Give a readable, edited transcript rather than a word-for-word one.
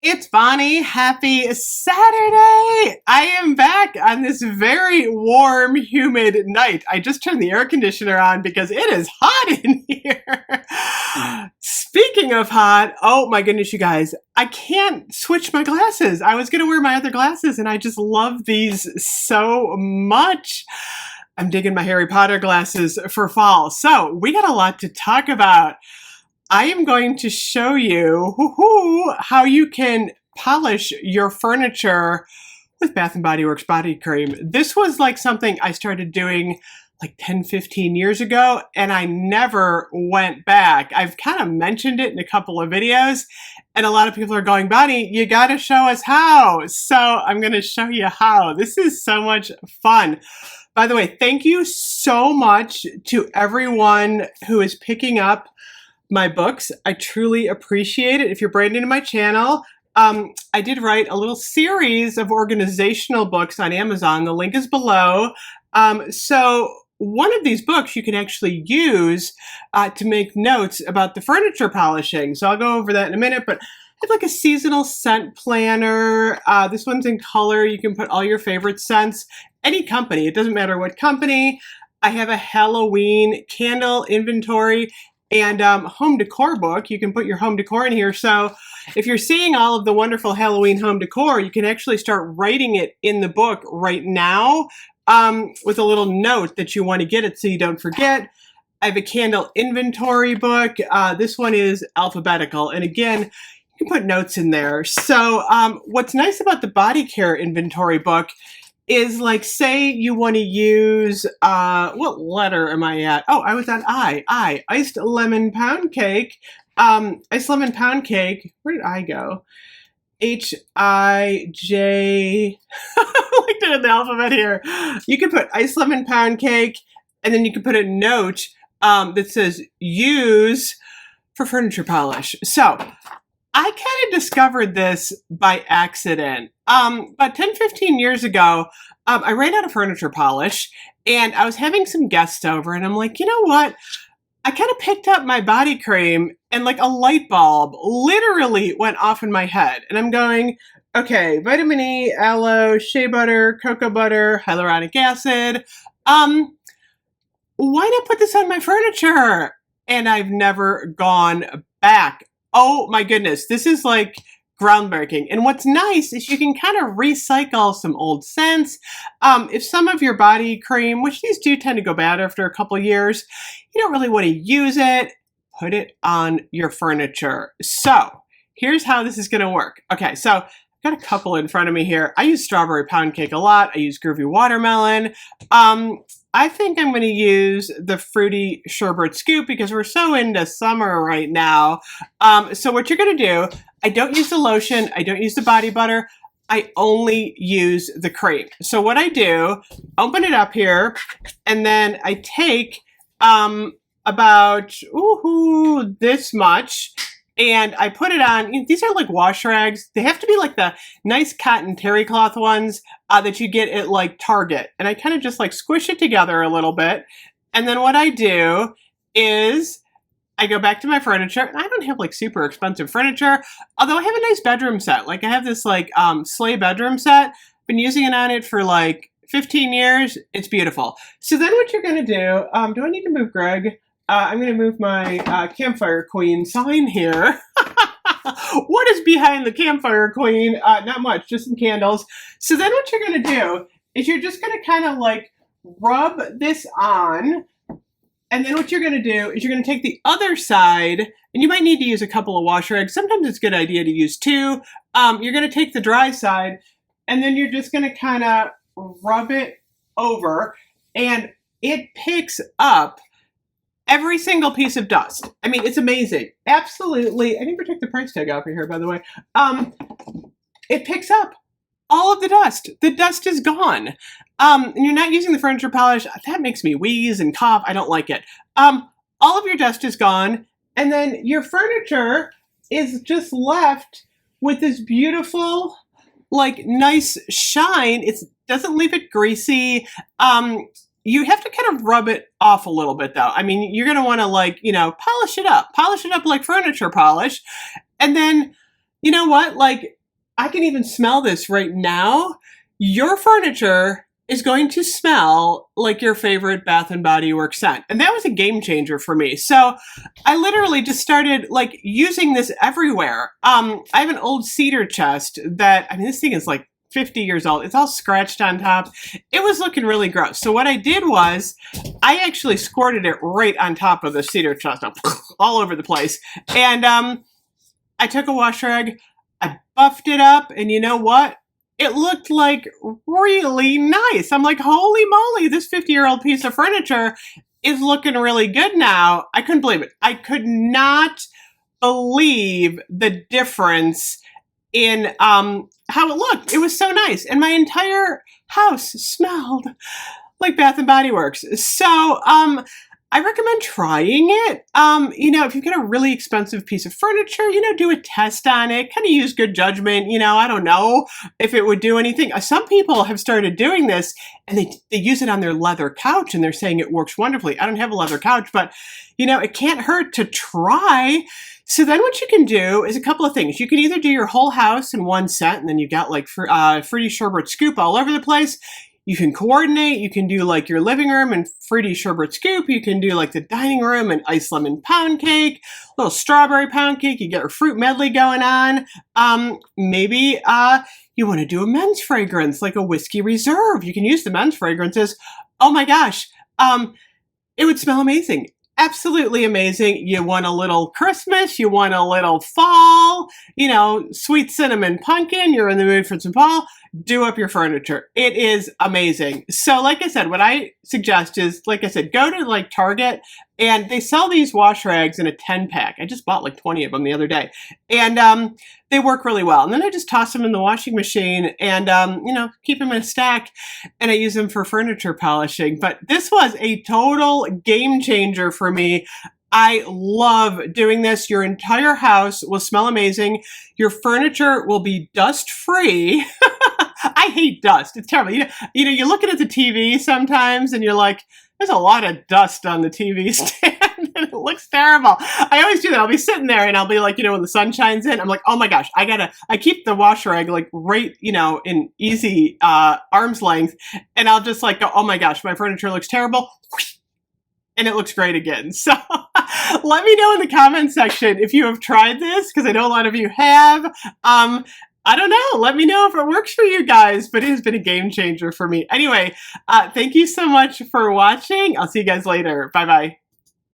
It's Bonnie. Happy Saturday. I am back on this very warm, humid night. I just turned the air conditioner on because it is hot in here. Speaking of hot, oh my goodness, you guys, I can't switch my glasses. I was going to wear my other glasses and I just love these so much. I'm digging my Harry Potter glasses for fall. So we got a lot to talk about. I am going to show you how you can polish your furniture with Bath & Body Works body cream. This was like something I started doing like 10, 15 years ago, and I never went back. I've kind of mentioned it in a couple of videos, and a lot of people are going, Bonnie, you got to show us how. So I'm going to show you how. This is so much fun. By the way, thank you so much to everyone who is picking up my books. I truly appreciate it. If you're brand new to my channel, I did write a little series of organizational books on Amazon. The link is below. So one of these books you can actually use to make notes about the furniture polishing. So I'll go over that in a minute, but I have like a seasonal scent planner. This one's in color. You can put all your favorite scents. Any company, it doesn't matter what company. I have a Halloween candle inventory and home decor book. You can put your home decor in here. So if you're seeing all of the wonderful Halloween home decor, you can actually start writing it in the book right now with a little note that you want to get it so you don't forget. I have a candle inventory book. This one is alphabetical. And again, you can put notes in there. So what's nice about the body care inventory book is, like, say you want to use, what letter am I at? Oh, I was on I. Iced lemon pound cake. Iced lemon pound cake. Where did I go? H-I-J. I like to in the alphabet here. You can put iced lemon pound cake, and then you can put a note that says use for furniture polish. So I kind of discovered this by accident. About 10, 15 years ago, I ran out of furniture polish and I was having some guests over and I'm like, you know what? I kind of picked up my body cream and like a light bulb literally went off in my head. And I'm going, okay, vitamin E, aloe, shea butter, cocoa butter, hyaluronic acid. Why not put this on my furniture? And I've never gone back. Oh my goodness, this is like groundbreaking. And what's nice is you can kind of recycle some old scents. If some of your body cream, which these do tend to go bad after a couple of years, you don't really want to use it, put it on your furniture. So here's how this is going to work. Okay, so I've got a couple in front of me here. I use strawberry pound cake a lot. I use groovy watermelon. I think I'm going to use the fruity sherbet scoop because we're so into summer right now. So what you're going to do, I don't use the lotion. I don't use the body butter. I only use the cream. So what I do, open it up here, and then I take about this much, and I put it on. These are like wash rags. They have to be like the nice cotton terry cloth ones that you get at like Target. And I kind of just like squish it together a little bit. And then what I do is I go back to my furniture. And I don't have like super expensive furniture, although I have a nice bedroom set. Like I have this like sleigh bedroom set. Been using it on it for like 15 years. It's beautiful. So then what you're going to do, do I need to move Greg? I'm going to move my Campfire Queen sign here. What is behind the Campfire Queen? Not much, just some candles. So then what you're going to do is you're just going to kind of like rub this on. And then what you're going to do is you're going to take the other side, and you might need to use a couple of wash rags. Sometimes it's a good idea to use two. You're going to take the dry side, and then you're just going to kind of rub it over, and it picks up every single piece of dust. I mean, it's amazing. Absolutely. I never took the price tag off of here, by the way. It picks up all of the dust. The dust is gone. And you're not using the furniture polish. That makes me wheeze and cough. I don't like it. All of your dust is gone. And then your furniture is just left with this beautiful, like, nice shine. It doesn't leave it greasy. You have to kind of rub it off a little bit, though. I mean, you're going to want to, like, you know, polish it up like furniture polish. And then you know what? Like, I can even smell this right now. Your furniture is going to smell like your favorite Bath and Body Works scent. And that was a game changer for me. So I literally just started like using this everywhere. I have an old cedar chest that, I mean, this thing is like 50 years old. It's all scratched on top. It was looking really gross. So what I did was I actually squirted it right on top of the cedar chest, all over the place. And I took a wash rag, I buffed it up, and you know what? It looked like really nice. I'm like, holy moly, this 50-year-old piece of furniture is looking really good now. I couldn't believe it. I could not believe the difference in how it looked. It was so nice. And my entire house smelled like Bath and Body Works. So I recommend trying it. You know, if you've got a really expensive piece of furniture, you know, do a test on it, kind of use good judgment. You know, I don't know if it would do anything. Some people have started doing this and they use it on their leather couch and they're saying it works wonderfully. I don't have a leather couch, but you know, it can't hurt to try. So then what you can do is a couple of things. You can either do your whole house in one set and then you got like Fruity Sherbet Scoop all over the place. You can coordinate. You can do like your living room and Fruity Sherbet Scoop. You can do like the dining room and Ice Lemon Pound Cake, little strawberry pound cake. You get your fruit medley going on. Maybe you want to do a men's fragrance like a Whiskey Reserve. You can use the men's fragrances. Oh my gosh, it would smell amazing. Absolutely amazing. You want a little Christmas, you want a little fall, you know, sweet cinnamon pumpkin, you're in the mood for some fall, do up your furniture. It is amazing. So like I said, what I suggest is, like I said, go to like Target and they sell these wash rags in a 10-pack. I just bought like 20 of them the other day. And they work really well. And then I just toss them in the washing machine and, you know, keep them in a stack and I use them for furniture polishing. But this was a total game changer for me. I love doing this. Your entire house will smell amazing. Your furniture will be dust free. I hate dust. It's terrible. You know, you're looking at the TV sometimes and you're like, there's a lot of dust on the TV stand and it looks terrible. I always do that. I'll be sitting there and I'll be like, you know, when the sun shines in, I'm like, oh my gosh, I keep the wash rag like right, you know, in easy arm's length. And I'll just like go, oh my gosh, my furniture looks terrible. And it looks great again. So let me know in the comment section if you have tried this, because I know a lot of you have. I don't know. Let me know if it works for you guys, but it has been a game changer for me. Anyway, thank you so much for watching. I'll see you guys later. Bye-bye.